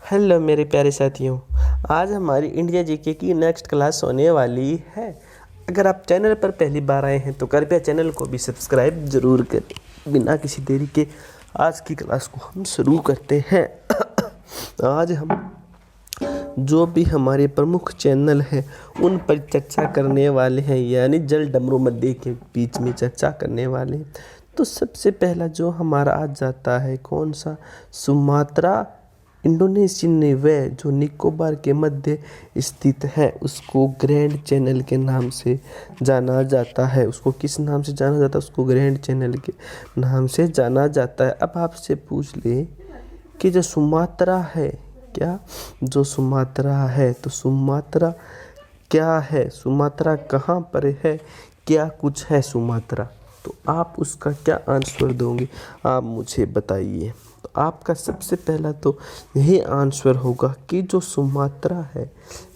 Hello मेरे प्यारे साथियों। आज हमारी इंडिया जीके की नेक्स्ट क्लास होने वाली है। अगर आप चैनल पर पहली बार आए हैं तो कृपया चैनल को भी सब्सक्राइब जरूर करें। बिना किसी देरी के आज की क्लास को हम शुरू करते हैं। आज हम जो भी हमारे प्रमुख चैनल हैं उन पर चर्चा करने वाले हैं, यानी जल डमरू मध्य के बीच में चर्चा करने वाले हैं। तो सबसे पहला जो हमारा आज जाता है कौन सा, सुमात्रा इंडोनेशियन व जो निकोबार के मध्य स्थित है उसको ग्रैंड चैनल के नाम से जाना जाता है। उसको किस नाम से जाना जाता है? उसको ग्रैंड चैनल के नाम से जाना जाता है। अब आपसे पूछ ले कि जो सुमात्रा है, क्या जो सुमात्रा है तो सुमात्रा क्या है, सुमात्रा कहाँ पर है, क्या कुछ है सुमात्रा, तो आप उसका क्या आंसर दोगे आप मुझे बताइए। तो आपका सबसे पहला तो यही आंसर होगा कि जो सुमात्रा है,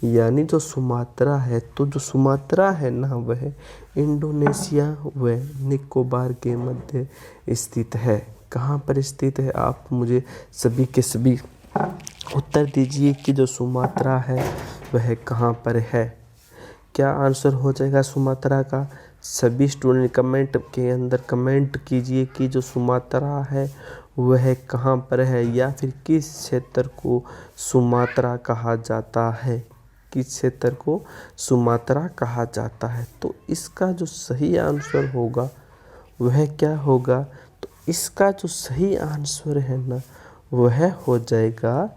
यानी जो सुमात्रा है, तो जो सुमात्रा है ना वह इंडोनेशिया व निकोबार के मध्य स्थित है। कहाँ पर स्थित है आप मुझे सभी के सभी उत्तर दीजिए कि जो सुमात्रा है वह कहाँ पर है। क्या आंसर हो जाएगा सुमात्रा का? सभी स्टूडेंट कमेंट के अंदर कमेंट कीजिए कि जो सुमात्रा है वह कहाँ पर है, या फिर किस क्षेत्र को सुमात्रा कहा जाता है, किस क्षेत्र को सुमात्रा कहा जाता है। तो इसका जो सही आंसर होगा वह क्या होगा? तो इसका जो सही आंसर है ना वह हो जाएगा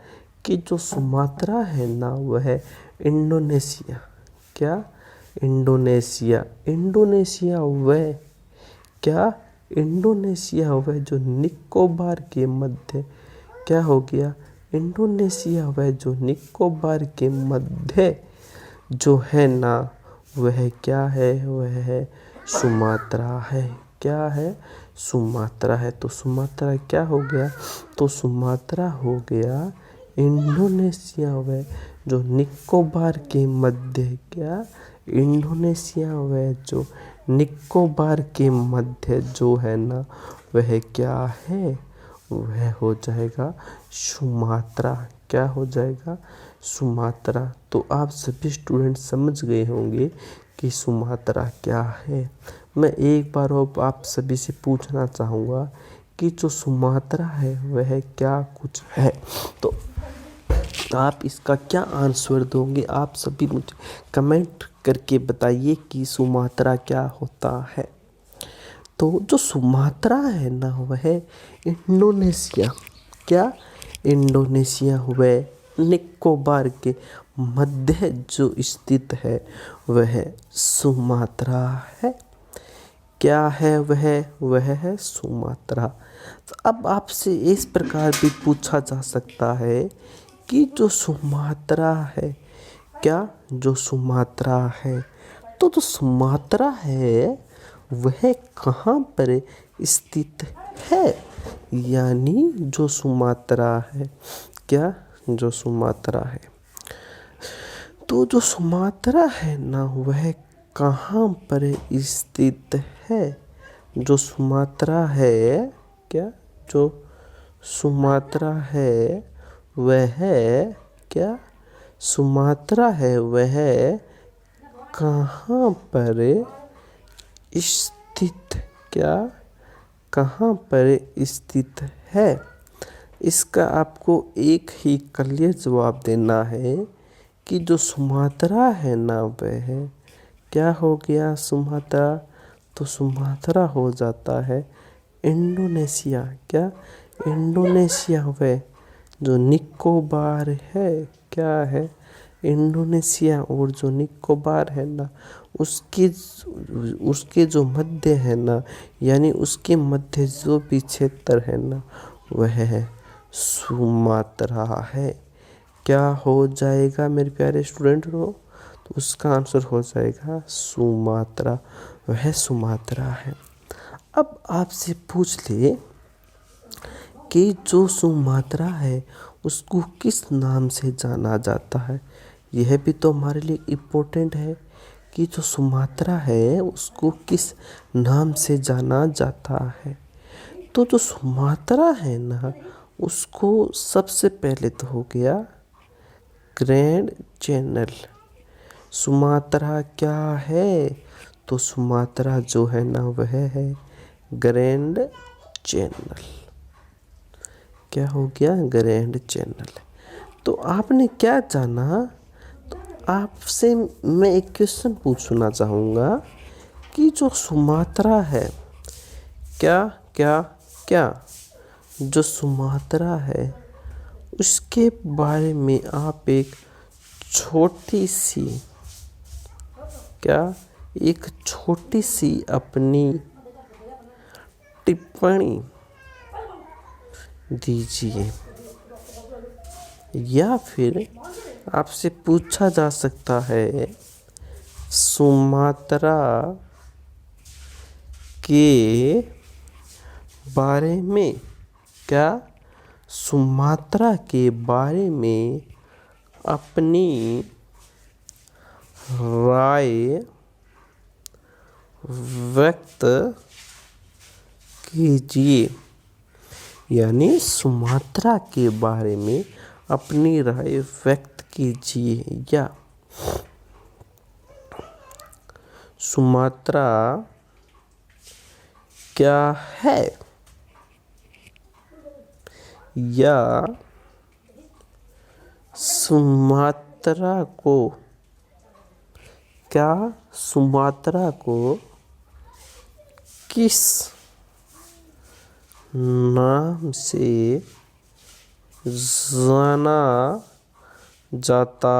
कि जो सुमात्रा है ना वह इंडोनेशिया, क्या इंडोनेशिया, इंडोनेशिया वह क्या इंडोनेशिया वह जो निकोबार के मध्य, क्या हो गया, इंडोनेशिया वह जो निकोबार के मध्य जो है ना वह क्या है, वह है सुमात्रा है। क्या है? सुमात्रा है। तो सुमात्रा क्या हो गया? तो सुमात्रा हो गया इंडोनेशिया व जो निकोबार के मध्य, क्या इंडोनेशिया व जो निकोबार के मध्य जो है ना वह क्या है, वह हो जाएगा सुमात्रा। क्या हो जाएगा? सुमात्रा। तो आप सभी स्टूडेंट समझ गए होंगे कि सुमात्रा क्या है। मैं एक बार और आप सभी से पूछना चाहूँगा कि जो सुमात्रा है वह क्या कुछ है। तो आप इसका क्या आंसर दोगे आप सभी मुझे कमेंट करके बताइए कि सुमात्रा क्या होता है। तो जो सुमात्रा है ना वह इंडोनेशिया, क्या इंडोनेशिया वह निकोबार के मध्य जो स्थित है वह सुमात्रा है। क्या है वह है सुमात्रा। तो अब आपसे इस प्रकार भी पूछा जा सकता है कि जो सुमात्रा है, क्या जो सुमात्रा है, तो जो सुमात्रा है वह कहाँ पर स्थित है, यानी जो सुमात्रा है, क्या जो सुमात्रा है, तो जो सुमात्रा है ना वह कहाँ पर स्थित है। जो सुमात्रा है, क्या जो सुमात्रा है वह क्या सुमात्रा है वह कहाँ पर स्थित, क्या कहाँ पर स्थित है। इसका आपको एक ही क्लियर जवाब देना है कि जो सुमात्रा है ना वह क्या हो गया सुमात्रा, तो सुमात्रा हो जाता है इंडोनेशिया, क्या इंडोनेशिया वह जो निकोबार है, क्या है इंडोनेशिया और जो निकोबार है ना उसके जो मध्य है ना, यानी उसके मध्य जो भी क्षेत्र है ना वह है सुमात्रा है। क्या हो जाएगा मेरे प्यारे स्टूडेंट हो? तो उसका आंसर हो जाएगा सुमात्रा, वह सुमात्रा है। अब आपसे पूछ ले कि जो सुमात्रा है उसको किस नाम से जाना जाता है। यह भी तो हमारे लिए इम्पोर्टेंट है कि जो सुमात्रा है उसको किस नाम से जाना जाता है। तो जो सुमात्रा है ना उसको सबसे पहले तो हो गया ग्रैंड चैनल। सुमात्रा क्या है? तो सुमात्रा जो है ना वह है ग्रैंड चैनल। क्या हो गया? Grand channel. तो आपने क्या जाना? तो आपसे मैं एक क्वेश्चन पूछना चाहूँगा कि जो सुमात्रा है, क्या क्या क्या जो सुमात्रा है उसके बारे में आप एक छोटी सी एक छोटी सी अपनी टिप्पणी दीजिए। या फिर आपसे पूछा जा सकता है सुमात्रा के बारे में, क्या सुमात्रा के बारे में अपनी राय व्यक्त कीजिए। यानी सुमात्रा के बारे में अपनी राय व्यक्त कीजिए। या सुमात्रा क्या है? या सुमात्रा को किस नाम से जाना जाता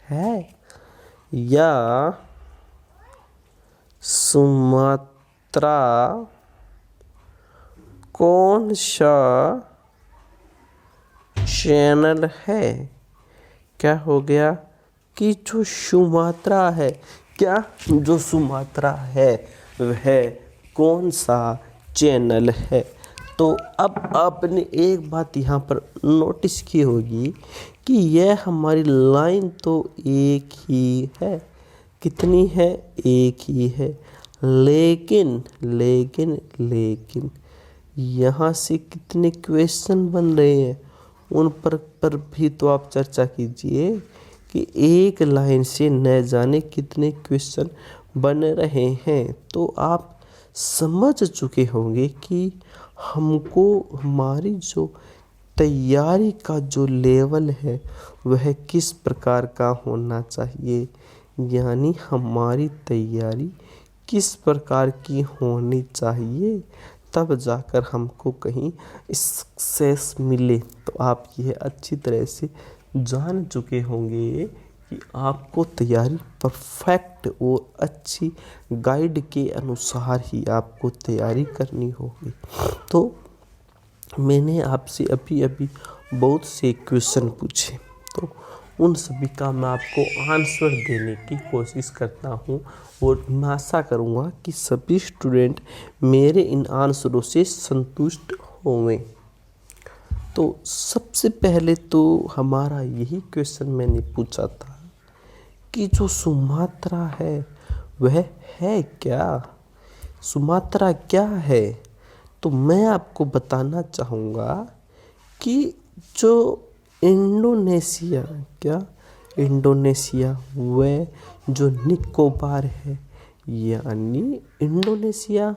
है? या सुमात्रा कौन सा चैनल है? क्या हो गया कि जो सुमात्रा है, क्या जो सुमात्रा है वह कौन सा चैनल है? तो अब आपने एक बात यहाँ पर नोटिस की होगी कि यह हमारी लाइन तो एक ही है। कितनी है? एक ही है। लेकिन लेकिन लेकिन यहाँ से कितने क्वेश्चन बन रहे हैं उन पर भी तो आप चर्चा कीजिए कि एक लाइन से न जाने कितने क्वेश्चन बन रहे हैं। तो आप समझ चुके होंगे कि हमको हमारी जो तैयारी का जो लेवल है वह किस प्रकार का होना चाहिए। यानी हमारी तैयारी किस प्रकार की होनी चाहिए, तब जाकर हमको कहीं सक्सेस मिले। तो आप यह अच्छी तरह से जान चुके होंगे कि आपको तैयारी परफेक्ट और अच्छी गाइड के अनुसार ही आपको तैयारी करनी होगी। तो मैंने आपसे अभी अभी बहुत से क्वेश्चन पूछे, तो उन सभी का मैं आपको आंसर देने की कोशिश करता हूँ और मैं आशा करूँगा कि सभी स्टूडेंट मेरे इन आंसरों से संतुष्ट होंगे। तो सबसे पहले तो हमारा यही क्वेश्चन मैंने पूछा था कि जो सुमात्रा है वह है क्या? सुमात्रा क्या है? तो मैं आपको बताना चाहूँगा कि जो इंडोनेशिया, क्या इंडोनेशिया वह जो निकोबार है, यानी इंडोनेशिया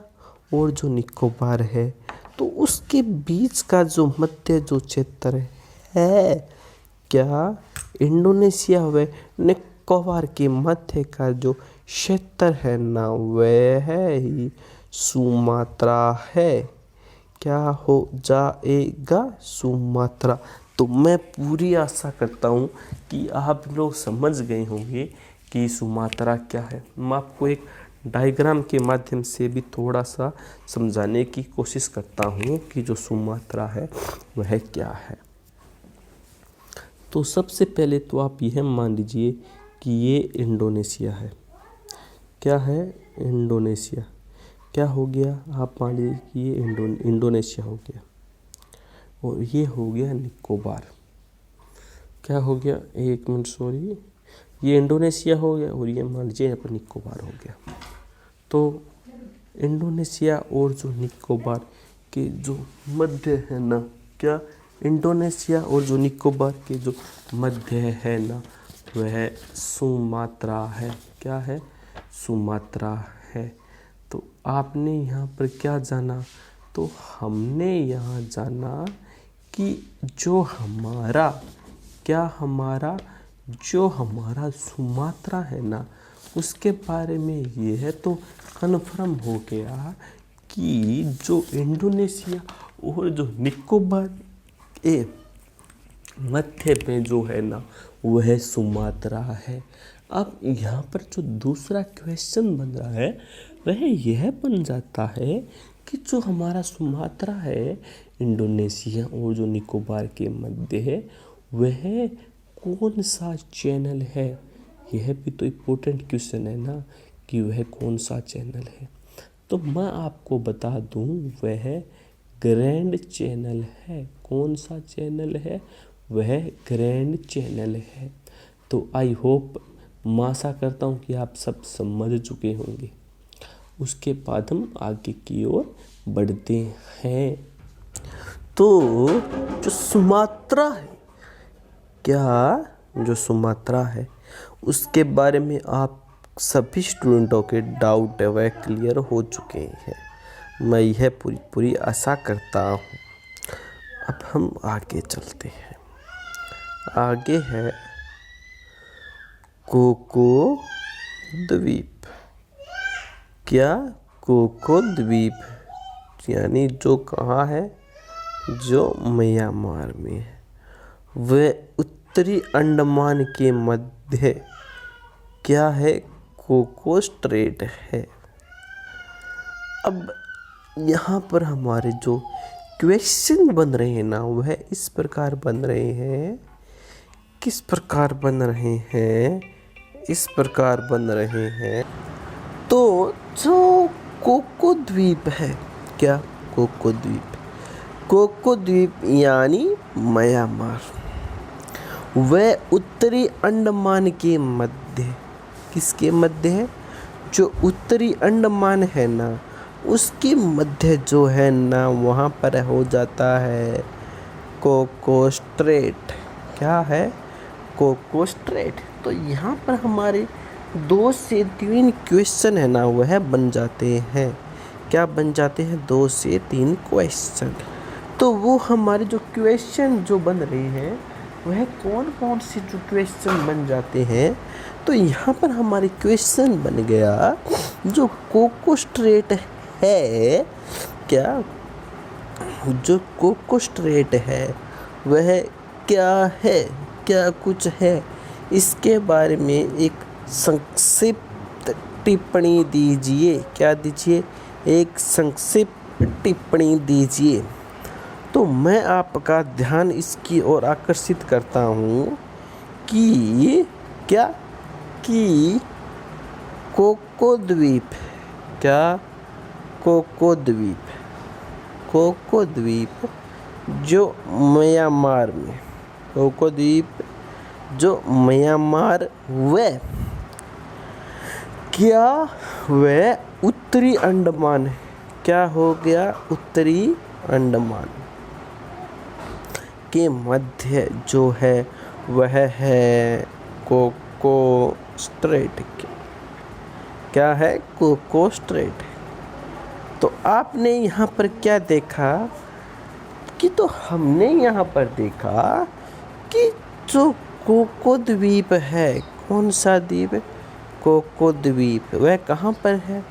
और जो निकोबार है, तो उसके बीच का जो मध्य जो क्षेत्र है, क्या इंडोनेशिया व निकोबार के मध्य का जो क्षेत्र है ना वह ही सुमात्रा है। क्या हो जाएगा? सुमात्रा। तो मैं पूरी आशा करता हूँ कि आप लोग समझ गए होंगे कि सुमात्रा क्या है। मैं आपको एक डायग्राम के माध्यम से भी थोड़ा सा समझाने की कोशिश करता हूँ कि जो सुमात्रा है वह क्या है। तो सबसे पहले तो आप यह मान लीजिए कि ये इंडोनेशिया है। क्या है? इंडोनेशिया। क्या हो गया? आप मान लीजिए कि ये इंडोनेशिया हो गया और ये हो गया निकोबार। क्या हो गया? एक मिनट, सॉरी, ये इंडोनेशिया हो गया और ये मान लीजिए यहाँ पर निकोबार हो गया। तो इंडोनेशिया और जो निकोबार के जो मध्य है ना, क्या इंडोनेशिया और जो निकोबार के जो मध्य है ना, वह सुमात्रा है। क्या है? सुमात्रा है। तो आपने यहाँ पर क्या जाना? तो हमने यहाँ जाना कि जो हमारा सुमात्रा है ना, उसके बारे में ये है तो कन्फर्म हो गया कि जो इंडोनेशिया और जो निकोबार के मध्य में जो है ना, वह सुमात्रा है। अब यहाँ पर जो दूसरा क्वेश्चन बन रहा है वह यह बन जाता है कि जो हमारा सुमात्रा है इंडोनेशिया और जो निकोबार के मध्य है, वह कौन सा चैनल है? यह भी तो इम्पोर्टेंट क्वेश्चन है ना कि वह कौन सा चैनल है। तो मैं आपको बता दूं, वह ग्रैंड चैनल है। कौन सा चैनल है? वह ग्रैंड चैनल है। तो आई होप, मैं आशा करता हूँ कि आप सब समझ चुके होंगे। उसके बाद हम आगे की ओर बढ़ते हैं। तो जो सुमात्रा है, जो सुमात्रा है उसके बारे में आप सभी स्टूडेंटों के डाउट है वह क्लियर हो चुके हैं। मैं यह पूरी आशा करता हूँ। अब हम आगे चलते हैं। आगे है कोको द्वीप। क्या? कोको द्वीप यानी जो कहाँ है? जो म्यांमार में है। वह उत्तरी अंडमान के मध्य क्या है? कोको स्ट्रेट है। अब यहाँ पर हमारे जो क्वेश्चन बन रहे हैं ना, वह इस प्रकार बन रहे हैं। किस प्रकार बन रहे हैं? इस प्रकार बन रहे हैं। तो जो कोको द्वीप है, क्या? कोको द्वीप यानी म्यांमार, वह उत्तरी अंडमान के मध्य, किसके मध्य है? जो उत्तरी अंडमान है ना, उसके मध्य जो है ना, वहाँ पर हो जाता है कोको स्ट्रेट। क्या है? Coco strait. तो यहाँ पर हमारे 2 से 3 क्वेश्चन है ना, वह बन जाते हैं। क्या बन जाते हैं? 2 से 3 क्वेश्चन। तो वो हमारे जो क्वेश्चन जो बन रहे हैं, वह कौन से जो क्वेश्चन बन जाते हैं? तो यहाँ पर हमारे क्वेश्चन बन गया, जो कोको स्ट्रेट है, क्या? जो कोको स्ट्रेट है वह क्या है? क्या कुछ है? इसके बारे में एक संक्षिप्त टिप्पणी दीजिए। क्या दीजिए? एक संक्षिप्त टिप्पणी दीजिए। तो मैं आपका ध्यान इसकी ओर आकर्षित करता हूँ कि क्या? कि कोको द्वीप, क्या? कोको द्वीप जो म्यांमार में, कोको द्वीप जो म्यांमार, वह क्या? वह उत्तरी अंडमान है। क्या हो गया? उत्तरी अंडमान के मध्य जो है वह है कोको स्ट्रेट। क्या है? Coco strait. तो आपने यहाँ पर क्या देखा कि, तो हमने यहाँ पर देखा कि जो कोको द्वीप है, कौन सा द्वीप? कोको द्वीप। वह कहाँ पर है?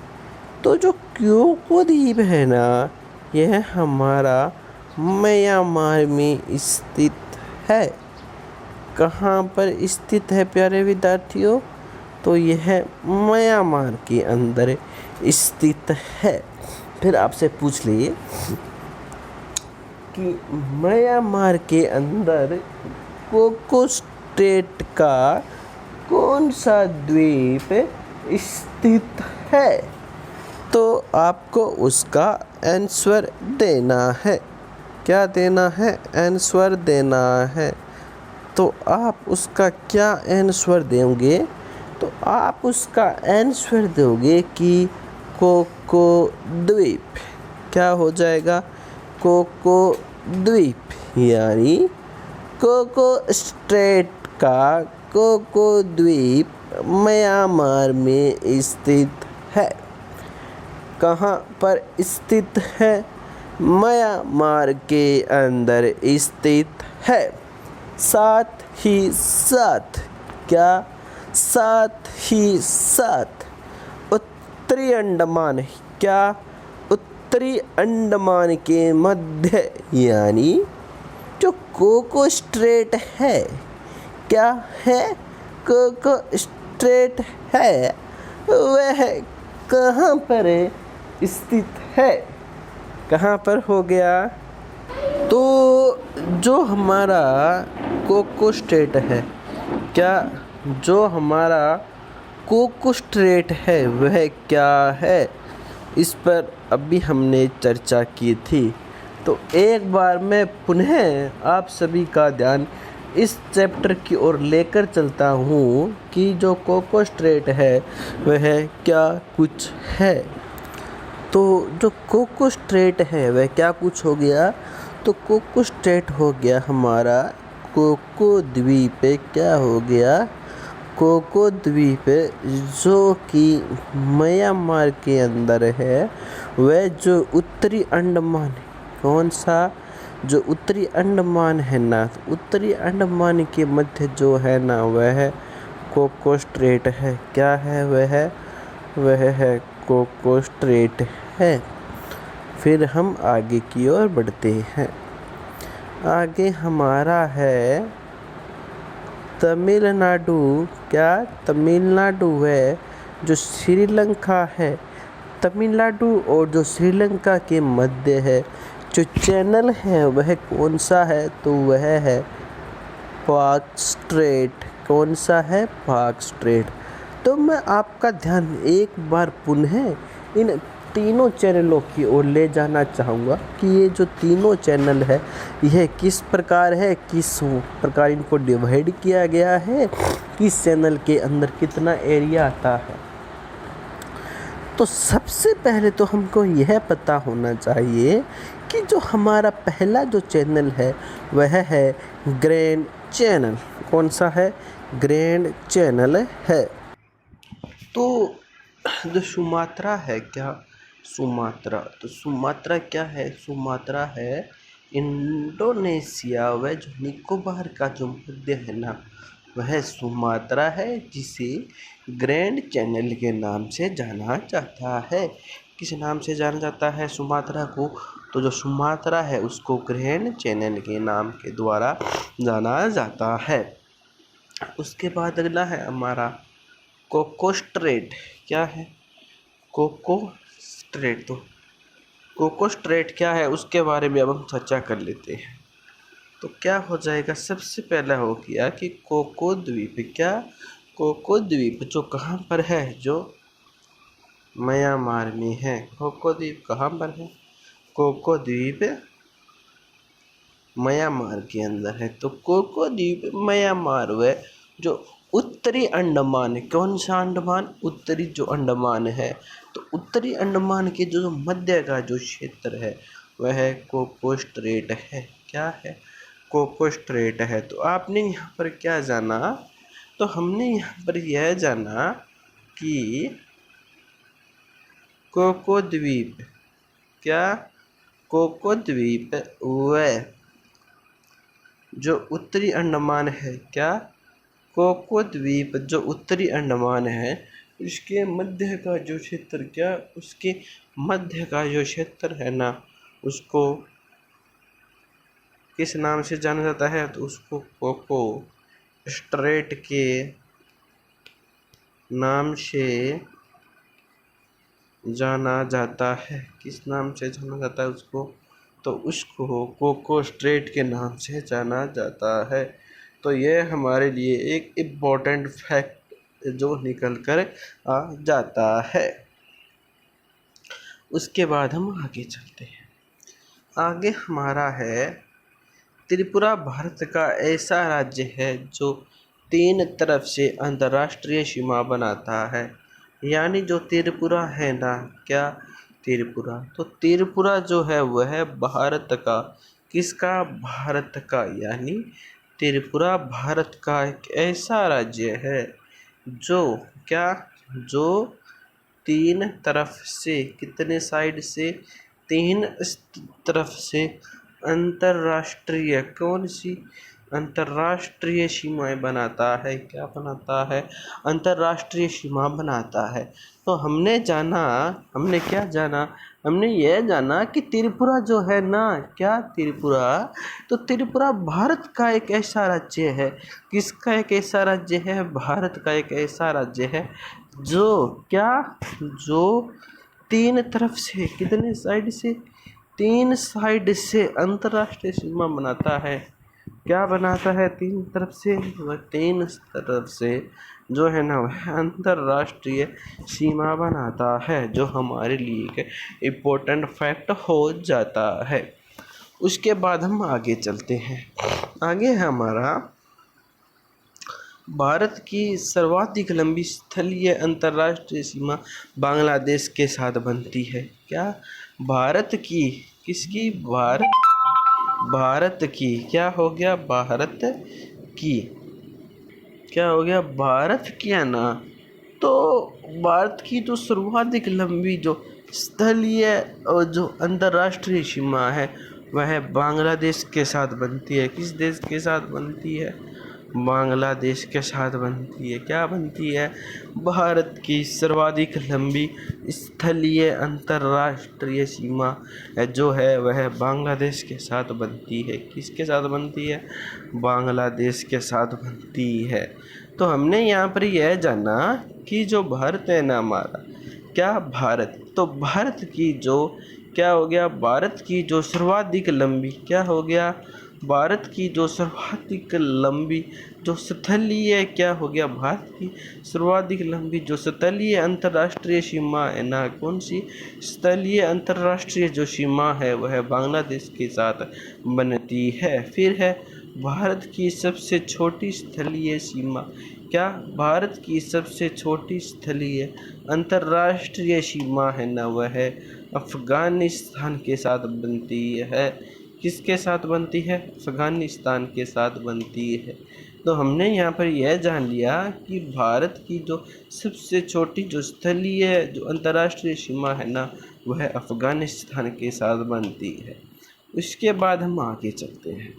तो जो कोको द्वीप है ना, यह हमारा म्यांमार में स्थित है। कहाँ पर स्थित है प्यारे विद्यार्थियों? तो यह म्यांमार के अंदर स्थित है। फिर आपसे पूछ लिए कि म्यांमार के अंदर कोको स्ट्रेट का कौन सा द्वीप स्थित है? तो आपको उसका आंसर देना है। क्या देना है? आंसर देना है। तो आप उसका क्या आंसर देंगे? तो आप उसका आंसर दोगे कि कोको द्वीप। क्या हो जाएगा? कोको द्वीप। यानी कोको स्ट्रेट का कोको द्वीप म्यांमार में स्थित है। कहाँ पर स्थित है? म्यांमार के अंदर स्थित है। साथ ही साथ क्या? साथ ही साथ उत्तरी अंडमान, क्या? उत्तरी अंडमान के मध्य यानी जो कोको स्ट्रेट है, क्या है? कोको स्ट्रेट है, वह कहाँ पर स्थित है? कहाँ पर हो गया? तो जो हमारा कोको स्ट्रेट है, क्या जो हमारा कोको स्ट्रेट है वह क्या है? इस पर अभी हमने चर्चा की थी। तो एक बार मैं पुनः आप सभी का ध्यान इस चैप्टर की ओर लेकर चलता हूँ कि जो कोको स्ट्रेट है वह क्या कुछ है। तो जो कोको स्ट्रेट है वह क्या कुछ हो गया? तो कोको स्ट्रेट हो गया हमारा कोको द्वीप। क्या हो गया? कोको द्वीप जो कि म्यांमार के अंदर है। वह जो उत्तरी अंडमान, कौन सा? जो उत्तरी अंडमान है ना, उत्तरी अंडमान के मध्य जो है ना वह कोको स्ट्रेट है। क्या है वह है कोको स्ट्रेट है। फिर हम आगे की ओर बढ़ते हैं। आगे हमारा है तमिलनाडु। क्या? तमिलनाडु है जो श्रीलंका है। तमिलनाडु और जो श्रीलंका के मध्य है जो चैनल है वह कौन सा है? तो वह है पाक स्ट्रेट। कौन सा है? पाक स्ट्रेट। तो मैं आपका ध्यान एक बार पुनः इन तीनों चैनलों की ओर ले जाना चाहूँगा कि ये जो तीनों चैनल है यह किस प्रकार है, किस प्रकार इनको डिवाइड किया गया है, किस चैनल के अंदर कितना एरिया आता है। तो सबसे पहले तो हमको यह पता होना चाहिए कि जो हमारा पहला जो चैनल है वह है ग्रैंड चैनल। कौन सा है? ग्रैंड चैनल है। तो जो सुमात्रा है, क्या? सुमात्रा। तो सुमात्रा क्या है? सुमात्रा है इंडोनेशिया व जो निकोबार का जो मध्य है ना वह सुमात्रा है, जिसे ग्रैंड चैनल के नाम से जाना जाता है। किस नाम से जाना जाता है सुमात्रा को? तो जो सुमात्रा है उसको ग्रैंड चैनल के नाम के द्वारा जाना जाता है। उसके बाद अगला है हमारा कोको स्ट्रेट। क्या है? Coco strait. तो कोको स्ट्रेट क्या है उसके बारे में अब हम चर्चा कर लेते हैं। तो क्या हो जाएगा? सबसे पहला हो गया कि कोको द्वीप। क्या? कोको द्वीप जो कहाँ पर है? जो म्यांमार में है। कोको द्वीप कहाँ पर है? कोको द्वीप म्यांमार के अंदर है। तो कोको द्वीप म्यांमार व जो उत्तरी अंडमान, कौन सा अंडमान? उत्तरी जो अंडमान है। तो उत्तरी अंडमान के जो मध्य का जो क्षेत्र है वह कोको स्ट्रेट है। क्या है? कोको स्ट्रेट है। तो आपने यहाँ पर क्या जाना? तो हमने यहाँ पर यह जाना कि कोको द्वीप, क्या? कोको द्वीप वह जो उत्तरी अंडमान है। क्या? कोको द्वीप जो उत्तरी अंडमान है इसके मध्य का जो क्षेत्र, क्या? उसके मध्य का जो क्षेत्र है ना उसको किस नाम से जाना जाता है? तो उसको कोको स्ट्रेट के नाम से जाना जाता है। किस नाम से जाना जाता है उसको? तो उसको कोको स्ट्रेट के नाम से जाना जाता है। तो यह हमारे लिए एक इम्पोर्टेंट फैक्ट जो निकल कर आ जाता है। उसके बाद हम आगे चलते हैं। आगे हमारा है त्रिपुरा। भारत का ऐसा राज्य है जो 3 तरफ से अंतर्राष्ट्रीय सीमा बनाता है। यानी जो त्रिपुरा है ना, क्या? त्रिपुरा। तो त्रिपुरा जो है वह भारत का किसका? भारत का। यानी त्रिपुरा भारत का एक ऐसा राज्य है जो क्या, जो तीन तरफ से, कितने साइड से? तीन तरफ से अंतर्राष्ट्रीय, कौन सी? अंतर्राष्ट्रीय सीमाएं बनाता है। क्या बनाता है? अंतर्राष्ट्रीय सीमा बनाता है। तो हमने जाना, हमने क्या जाना? हमने यह जाना कि त्रिपुरा जो है ना, क्या त्रिपुरा? तो त्रिपुरा भारत का एक ऐसा राज्य है। किसका एक ऐसा राज्य है? भारत का एक ऐसा राज्य है जो क्या, जो तीन तरफ से, कितने साइड से? तीन साइड से अंतर्राष्ट्रीय सीमा बनाता है। क्या बनाता है? तीन तरफ से। वह तीन तरफ से जो है ना, वह अंतर्राष्ट्रीय सीमा बनाता है, जो हमारे लिए एक इम्पोर्टेंट फैक्ट हो जाता है। उसके बाद हम आगे चलते हैं। आगे है हमारा, भारत की सर्वाधिक लंबी स्थलीय अंतर्राष्ट्रीय सीमा बांग्लादेश के साथ बनती है। क्या? भारत की, किसकी? भारत की क्या हो गया? भारत की क्या हो गया? भारत की है ना। तो भारत की जो सर्वाधिक लंबी जो स्थलीय और जो अंतर्राष्ट्रीय सीमा है वह बांग्लादेश के साथ बनती है। किस देश के साथ बनती है? बांग्लादेश के साथ बनती है। क्या बनती है? भारत की सर्वाधिक लंबी स्थलीय अंतर्राष्ट्रीय सीमा जो है वह बांग्लादेश के साथ बनती है। किसके साथ बनती है? बांग्लादेश के साथ बनती है। तो हमने यहाँ पर यह जाना कि जो भारत है ना हमारा, क्या भारत, तो भारत की जो क्या हो गया? भारत की जो सर्वाधिक लंबी, क्या हो गया? भारत की जो सर्वाधिक लंबी जो स्थलीय, क्या हो गया? भारत की सर्वाधिक लंबी जो स्थलीय अंतर्राष्ट्रीय सीमा है ना, कौन सी? स्थलीय अंतर्राष्ट्रीय जो सीमा है वह बांग्लादेश के साथ बनती है। फिर है भारत की सबसे छोटी स्थलीय सीमा। क्या? भारत की सबसे छोटी स्थलीय अंतर्राष्ट्रीय सीमा है ना, वह अफगानिस्तान के साथ बनती है। किसके साथ बनती है? अफगानिस्तान के साथ बनती है। तो हमने यहाँ पर यह जान लिया कि भारत की जो सबसे छोटी जो स्थलीय जो अंतर्राष्ट्रीय सीमा है ना, वह अफगानिस्तान के साथ बनती है। उसके बाद हम आगे चलते हैं।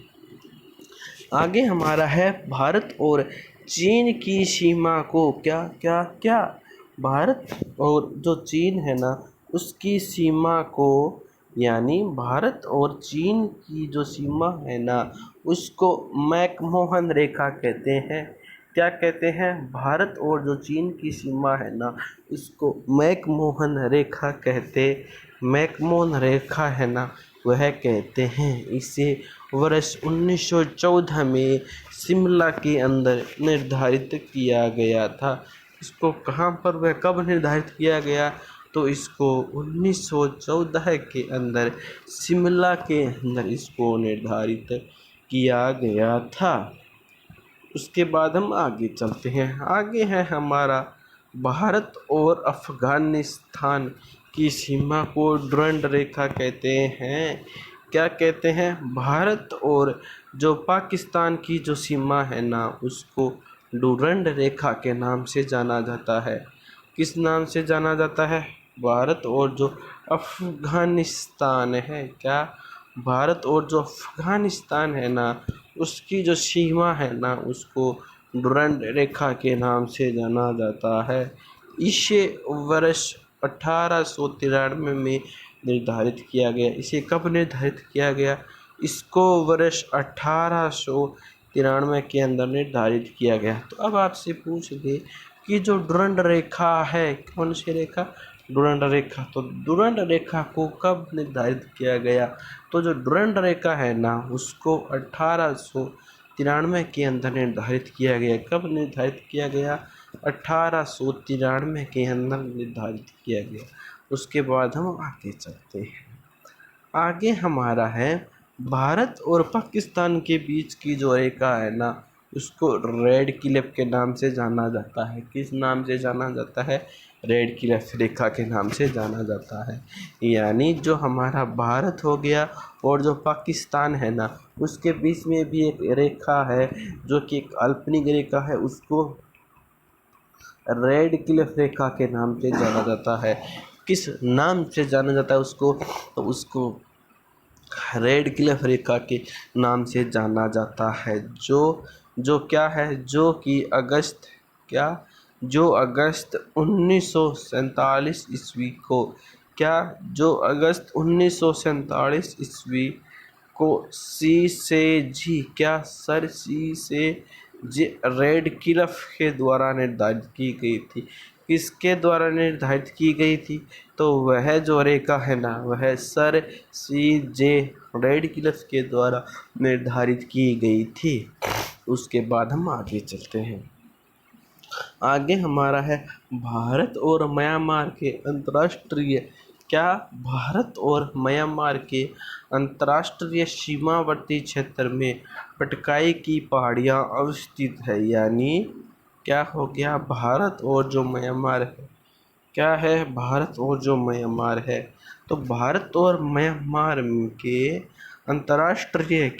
आगे हमारा है भारत और चीन की सीमा को, क्या क्या क्या? भारत और जो चीन है ना उसकी सीमा को, यानी भारत और चीन की जो सीमा है ना उसको मैकमोहन रेखा कहते हैं। क्या कहते हैं? भारत और जो चीन की सीमा है ना उसको मैकमोहन रेखा कहते, मैकमोहन रेखा है ना वह कहते हैं। इसे वर्ष 1914 में शिमला के अंदर निर्धारित किया गया था। इसको कहाँ पर, वह कब निर्धारित किया गया? तो इसको 1914 के अंदर शिमला के अंदर इसको निर्धारित किया गया था। उसके बाद हम आगे चलते हैं। आगे है हमारा भारत और अफगानिस्तान की सीमा को ड्यूरंड रेखा कहते हैं। क्या कहते हैं? भारत और जो पाकिस्तान की जो सीमा है ना उसको ड्यूरंड रेखा के नाम से जाना जाता है। किस नाम से जाना जाता है? भारत और जो अफगानिस्तान है, क्या? भारत और जो अफगानिस्तान है ना उसकी जो सीमा है ना उसको ड्यूरंड रेखा के नाम से जाना जाता है। इसे वर्ष 1893 में निर्धारित किया गया। इसे कब निर्धारित किया गया? इसको वर्ष 1893 के अंदर निर्धारित किया गया। तो अब आपसे पूछ ले कि जो ड्यूरंड रेखा है, कौन सी रेखा? ड्यूरंड रेखा। तो ड्यूरंड रेखा को कब निर्धारित किया गया? तो जो ड्यूरंड रेखा है ना उसको 1893 के अंदर निर्धारित किया गया। कब निर्धारित किया गया? 1893 के अंदर निर्धारित किया गया। उसके बाद हम आगे चलते हैं। आगे हमारा है भारत और पाकिस्तान के बीच की जो रेखा है ना उसको रेड क्लिफ के नाम से जाना जाता है। किस नाम से जाना जाता है? रेड क्लिफ रेखा के नाम से जाना जाता है। यानी जो हमारा भारत हो गया और जो पाकिस्तान है ना, उसके बीच में भी एक रेखा है जो कि एक काल्पनिक रेखा है, उसको रेड क्लिफ रेखा के नाम से जाना जाता है। किस नाम से जाना जाता है उसको? तो उसको रेड क्लिफ रेखा के नाम से जाना जाता है। जो क्या है? जो अगस्त 1947 ईस्वी को जो अगस्त 1947 ईस्वी को सी से जी रेड क्लिफ के द्वारा निर्धारित की गई थी। किसके द्वारा निर्धारित की गई थी? तो वह जो रेखा है ना, वह सर सी जे रेड क्लिफ के द्वारा निर्धारित की गई थी। उसके बाद हम आगे चलते हैं। आगे हमारा है भारत और म्यांमार के अंतर्राष्ट्रीय सीमावर्ती क्षेत्र में पटकाई की पहाड़ियाँ अवस्थित है। यानी क्या हो गया? भारत और जो म्यांमार है, क्या है? भारत और जो म्यांमार है, तो भारत और म्यांमार के अंतर्राष्ट्रीय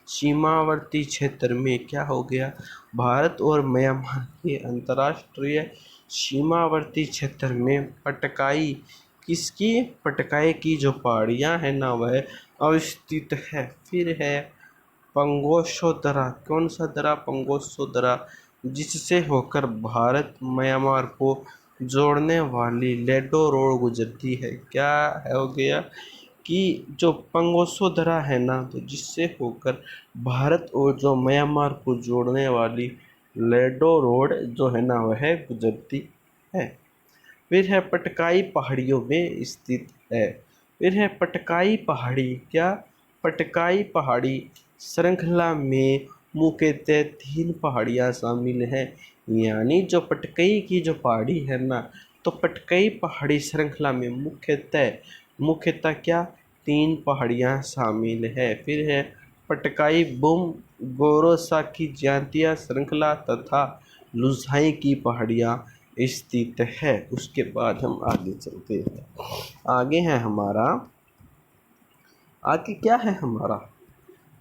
सीमावर्ती क्षेत्र में क्या हो गया? भारत और म्यांमार के अंतर्राष्ट्रीय सीमावर्ती क्षेत्र में पटकाई की जो पहाड़ियाँ हैं ना, वह अवस्थित है। फिर है पंगोसो दर्रा। कौन सा दर्रा? पंगोसो दर्रा, जिससे होकर भारत म्यांमार को जोड़ने वाली लेडो रोड गुजरती है। क्या हो गया कि जो पंगोसो दर्रा है ना, तो जिससे होकर भारत और जो म्यांमार को जोड़ने वाली लेडो रोड जो है ना, वह गुजरती है। फिर है पटकाई पहाड़ियों में स्थित है। फिर है पटकाई पहाड़ी। क्या? पटकाई पहाड़ी श्रृंखला में मुख्यतः 3 पहाड़ियाँ शामिल हैं। यानी जो पटकई की जो पहाड़ी है ना, तो पटकई पहाड़ी श्रृंखला में मुख्यतः क्या? 3 पहाड़ियाँ शामिल है। फिर है पटकाई बुम गोरोसा की ज्यांतिया श्रृंखला तथा लुझाई की पहाड़ियाँ स्थित है। उसके बाद हम आगे चलते हैं। आगे क्या है हमारा?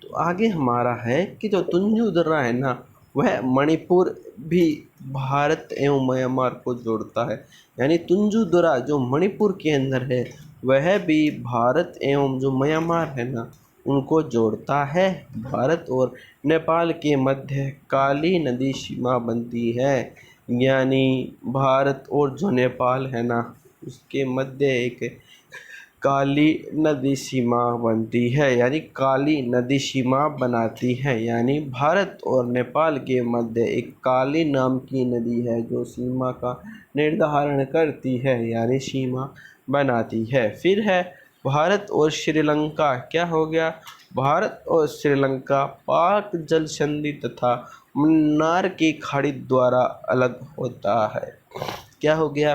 तो आगे हमारा है कि जो तुंजु दर्रा है ना, वह मणिपुर भी भारत एवं म्यांमार को जोड़ता है। यानी तुंजु दर्रा जो मणिपुर के अंदर है, वह भी भारत एवं जो म्यांमार है ना, उनको जोड़ता है। भारत और नेपाल के मध्य काली नदी सीमा बनती है। यानी भारत और जो नेपाल है ना, उसके मध्य एक काली नदी सीमा बनती है, यानी काली नदी सीमा बनाती है। यानी भारत और नेपाल के मध्य एक काली नाम की नदी है जो सीमा का निर्धारण करती है, यानी सीमा बनाती है। फिर है भारत और श्रीलंका। क्या हो गया? भारत और श्रीलंका पाक जल संधि तथा मन्नार की खाड़ी द्वारा अलग होता है। क्या हो गया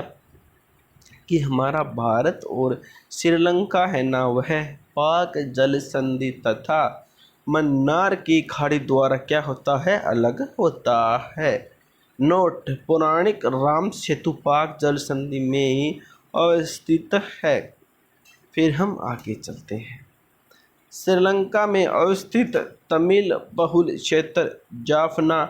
कि हमारा भारत और श्रीलंका है ना, वह पाक जल संधि तथा मन्नार की खाड़ी द्वारा क्या होता है? अलग होता है। नोट: पौराणिक राम सेतु पाक जल संधि में ही अवस्थित है। फिर हम आगे चलते हैं। श्रीलंका में अवस्थित तमिल बहुल क्षेत्र जाफना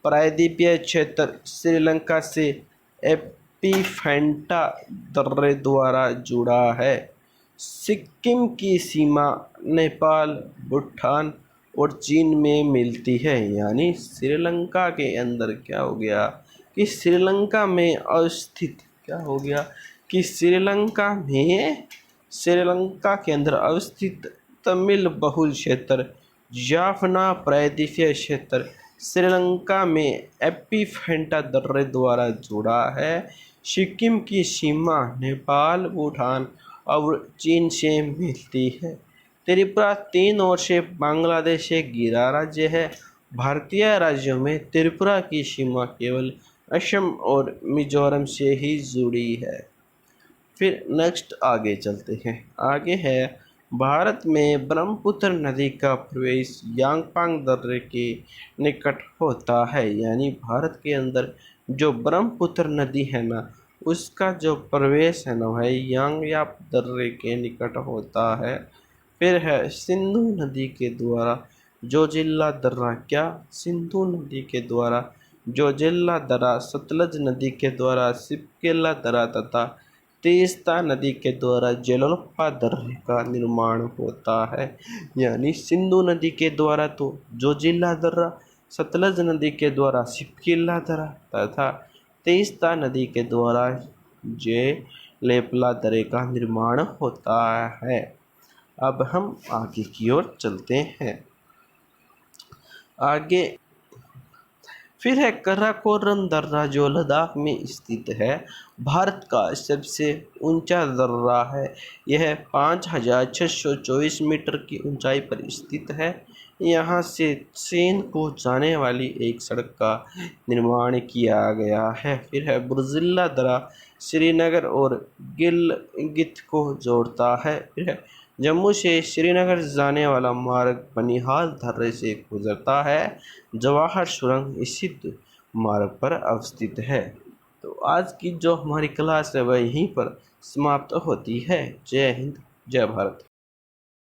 प्रायद्वीपीय क्षेत्र श्रीलंका से एलिफेंटा दर्रे द्वारा जुड़ा है। सिक्किम की सीमा नेपाल, भूटान और चीन में मिलती है। यानी श्रीलंका के अंदर क्या हो गया कि श्रीलंका में अवस्थित क्या हो गया कि श्रीलंका के अंदर अवस्थित तमिल बहुल क्षेत्र जाफना प्रायद्वीपीय क्षेत्र श्रीलंका में एलिफेंटा दर्रे द्वारा जुड़ा है। सिक्किम की सीमा नेपाल, भूटान और चीन से मिलती है। त्रिपुरा 3 ओर से बांग्लादेश से घिरा राज्य है। भारतीय राज्यों में त्रिपुरा की सीमा केवल असम और मिजोरम से ही जुड़ी है। फिर नेक्स्ट आगे चलते हैं। आगे है भारत में ब्रह्मपुत्र नदी का प्रवेश यांगपांग दर्रे के निकट होता है। यानी भारत के अंदर जो ब्रह्मपुत्र नदी है ना, उसका जो प्रवेश है ना भाई यांगयाप दर्रे के निकट होता है। फिर है सिंधु नदी के द्वारा जोजिला दर्रा। क्या? सिंधु नदी के द्वारा जोजिला दर्रा, सतलज नदी के द्वारा सिपकेला दर्रा तथा तीस्ता नदी के द्वारा जेलोलप्पा दर्रे का निर्माण होता है। यानी सिंधु नदी के द्वारा तो जोजिला दर्रा, सतलज नदी के द्वारा सिपकेला दर्रा तथा तीस्ता नदी के द्वारा जेलेपला दर्रे का निर्माण होता है। अब हम आगे की ओर चलते हैं। आगे फिर है कराकोरम दर्रा, जो लद्दाख में स्थित है। भारत का सबसे ऊंचा दर्रा है। यह 5624 मीटर की ऊंचाई पर स्थित है। यहाँ से सेन को जाने वाली एक सड़क का निर्माण किया गया है। फिर है बुर्जिला दर्रा, श्रीनगर और गिलगित को जोड़ता है। फिर है जम्मू से श्रीनगर जाने वाला मार्ग बनिहाल दर्रे से गुजरता है। जवाहर सुरंग इसी मार्ग पर अवस्थित है। तो आज की जो हमारी क्लास है वह यहीं पर समाप्त होती है। जय हिंद, जय भारत।